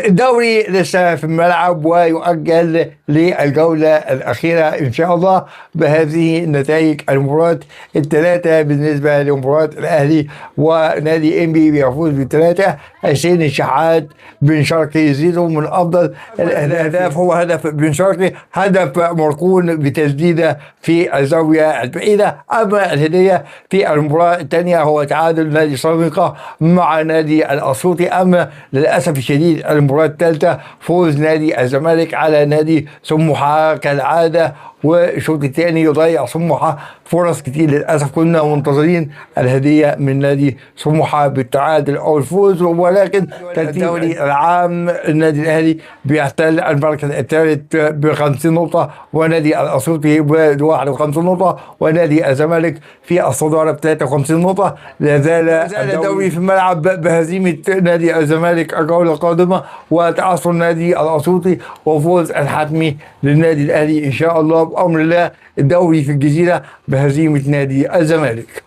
الدوري لسه في الملعب ويؤجل للجولة الأخيرة إن شاء الله بهذه النتائج. المباراة الثلاثة بالنسبة لمباراة الأهلي ونادي إنبي بيفوز بالثلاثة. حسين الشحات بن شرقي يزيدوا من أفضل الأهداف، هو هدف بن شرقي، هدف مركون بتسديدة في الزاوية البعيدة. أما الهدية في المباراة الثانية هو تعادل نادي سيراميكا مع نادي الأسيوطي. أما للأسف الشديد المباراة الثالثة فوز نادي الزمالك على نادي سموحة كالعادة، والشوط الثاني يضيع سموحة فرص كتير. للأسف كنا منتظرين الهدية من نادي سموحة بالتعادل أو الفوز، ولكن الدوري العام النادي الأهلي بيحتل المركز الثالث ب50 نقطة، ونادي الأسيوطي ب51 نقطة، ونادي الزمالك في الصدارة ب53 نقطة. لا زال الدوري في الملعب بهزيمة نادي الزمالك الجولة القادمة وتعثر نادي الأسيوطي وفوز الحتمي للنادي الأهلي إن شاء الله بأمر الله. الدوري في الجزيرة بهزيمة نادي الزمالك.